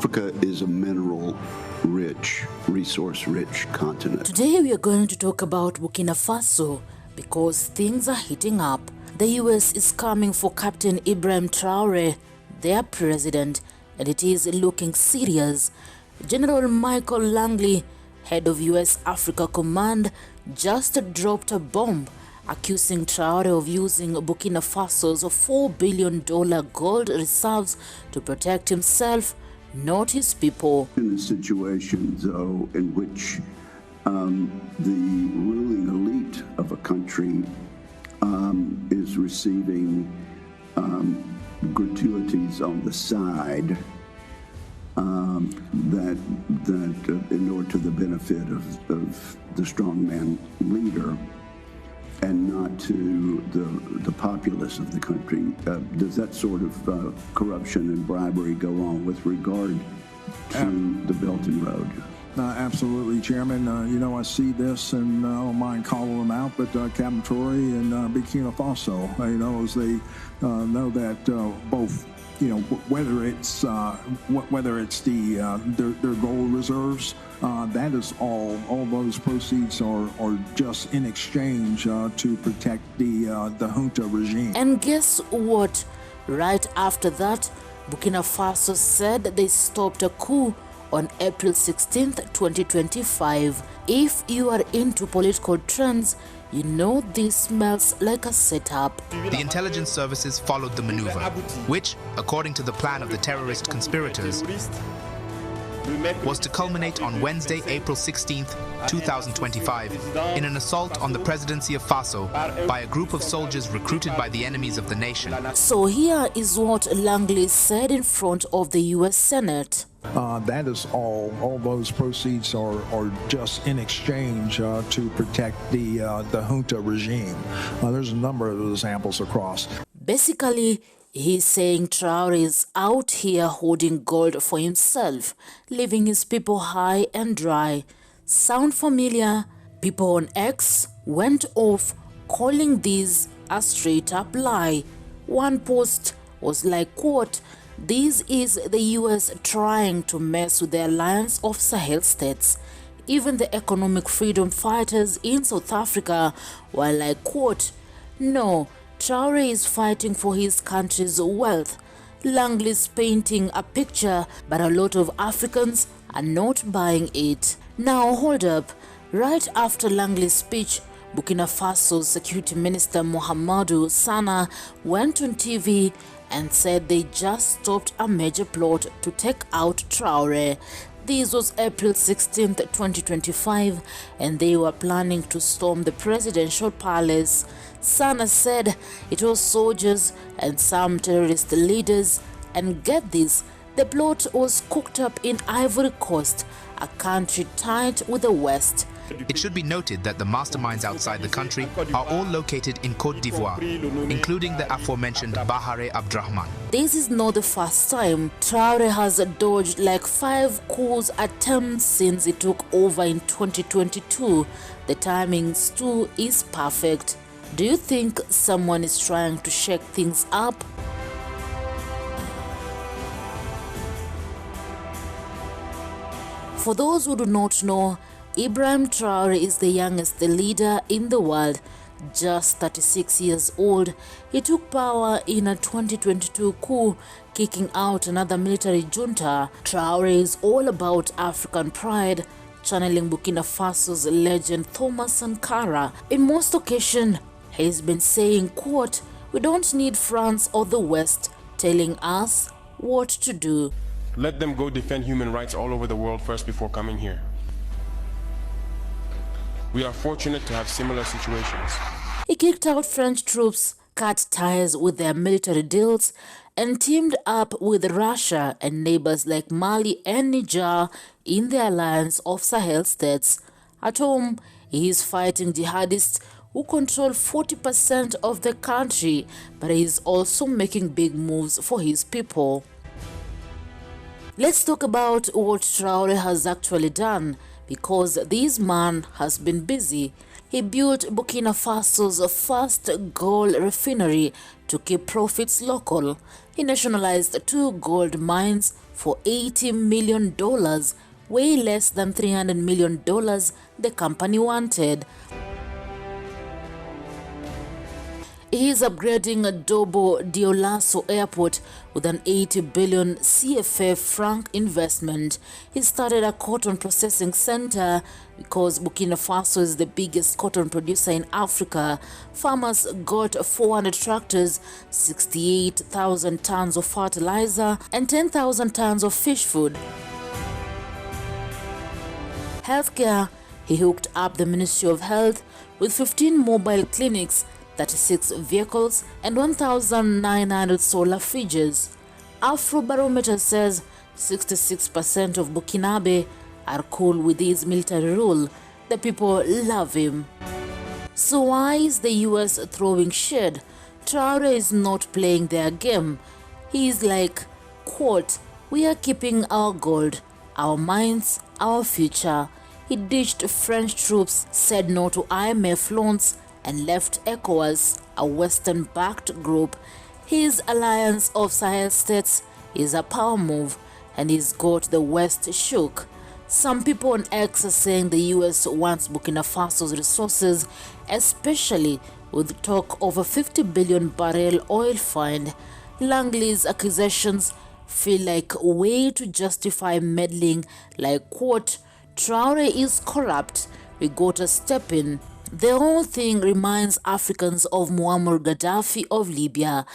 Africa is a mineral-rich, resource-rich continent. Today we are going to talk about Burkina Faso because things are heating up. The US is coming for Captain Ibrahim Traoré, their president, and it is looking serious. General Michael Langley, head of US Africa Command, just dropped a bomb accusing Traore of using Burkina Faso's $4 billion gold reserves to protect himself, not his people. In a situation, though, in which the ruling elite of a country is receiving gratuities on the side that in order to the benefit of the strongman leader and not to the populace of the country. Does that sort of corruption and bribery go on with regard to the Belt and Road? Absolutely, Chairman. I see this, and I don't mind calling them out, but Captain Traoré and Burkina Faso, as they know that both, whether it's their gold reserves, that is all those proceeds are just in exchange to protect the junta regime. And guess what? Right after that, Burkina Faso said they stopped a coup on April 16th, 2025. If you are into political trends, you know this smells like a setup. The intelligence services followed the maneuver, which, according to the plan of the terrorist conspirators, was to culminate on Wednesday, April 16th, 2025, in an assault on the presidency of Faso by a group of soldiers recruited by the enemies of the nation. So here is what Langley said in front of the US Senate. That is all those proceeds are just in exchange to protect the junta regime. There's a number of examples across. Basically, he's saying Traore is out here hoarding gold for himself, leaving his people high and dry. Sound familiar? People on X went off calling this a straight-up lie. One post was like, quote, "This is the US trying to mess with the alliance of Sahel states." Even the economic freedom fighters in South Africa were like, quote, "No, Traore is fighting for his country's wealth." Langley's painting a picture, but a lot of Africans are not buying it. Now hold up. Right after Langley's speech, Burkina Faso's Security Minister Mohamedou Sana went on TV and said they just stopped a major plot to take out Traore. This was April 16th, 2025, and they were planning to storm the presidential palace. Sana said it was soldiers and some terrorist leaders, and get this, the plot was cooked up in Ivory Coast, a country tied with the West. It should be noted that the masterminds outside the country are all located in Côte d'Ivoire, including the aforementioned Bahare Abdrahman. This is not the first time. Traore has dodged like 5 coup attempts since he took over in 2022. The timings too is perfect. Do you think someone is trying to shake things up? For those who do not know, Ibrahim Traoré is the youngest leader in the world, just 36 years old. He took power in a 2022 coup, kicking out another military junta. Traoré is all about African pride, channeling Burkina Faso's legend Thomas Sankara. In most occasions, he's been saying, quote, "We don't need France or the West telling us what to do. Let them go defend human rights all over the world first before coming here. We are fortunate to have similar situations." He kicked out French troops, cut ties with their military deals, and teamed up with Russia and neighbors like Mali and Niger in the alliance of Sahel states. At home, he is fighting jihadists who control 40% of the country, but he is also making big moves for his people. Let's talk about what Traore has actually done, because this man has been busy. He built Burkina Faso's first gold refinery to keep profits local. He nationalized 2 gold mines for $80 million, way less than $300 million the company wanted. He is upgrading Dobo Dioulasso Airport with an 80 billion CFA franc investment. He started a cotton processing center because Burkina Faso is the biggest cotton producer in Africa. Farmers got 400 tractors, 68,000 tons of fertilizer, and 10,000 tons of fish food. Healthcare. He hooked up the Ministry of Health with 15 mobile clinics, 36 vehicles, and 1,900 solar fridges. Afrobarometer says 66% of Burkinabe are cool with his military rule. The people love him. So why is the US throwing shade? Traore is not playing their game. He is like, quote, "We are keeping our gold, our mines, our future." He ditched French troops, said no to IMF loans, and left ECOWAS, a Western-backed group. His alliance of Sahel states is a power move, and he's got the West shook. Some people on X are saying the US wants Burkina Faso's resources, especially with talk of a 50 billion barrel oil find. Langley's accusations feel like a way to justify meddling, like, quote, "Traore is corrupt, we gotta step in." The whole thing reminds Africans of Muammar Gaddafi of Libya.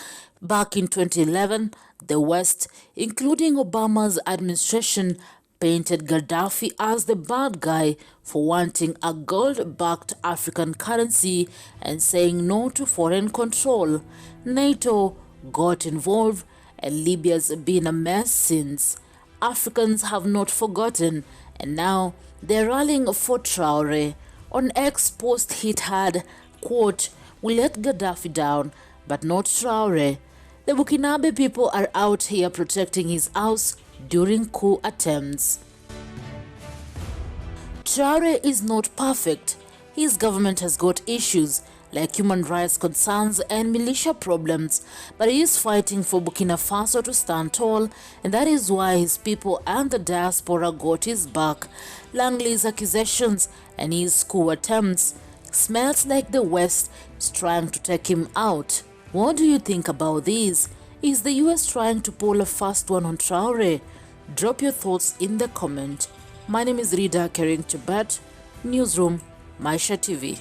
Back in 2011, the West, including Obama's administration, painted Gaddafi as the bad guy for wanting a gold-backed African currency and saying no to foreign control. NATO got involved, and Libya's been a mess since. Africans have not forgotten, and now they're rallying for Traore. On X post hit had, quote, "We let Gaddafi down, but not Traore." The Burkinabe people are out here protecting his house during coup attempts. Traore is not perfect. His government has got issues like human rights concerns and militia problems, but he is fighting for Burkina Faso to stand tall, and that is why his people and the diaspora got his back. Langley's accusations and his coup attempts smells like the West is trying to take him out. What do you think about this? Is the US trying to pull a fast one on Traore? Drop your thoughts in the comment. My name is Rida Kering Tibet, Newsroom, Maisha TV.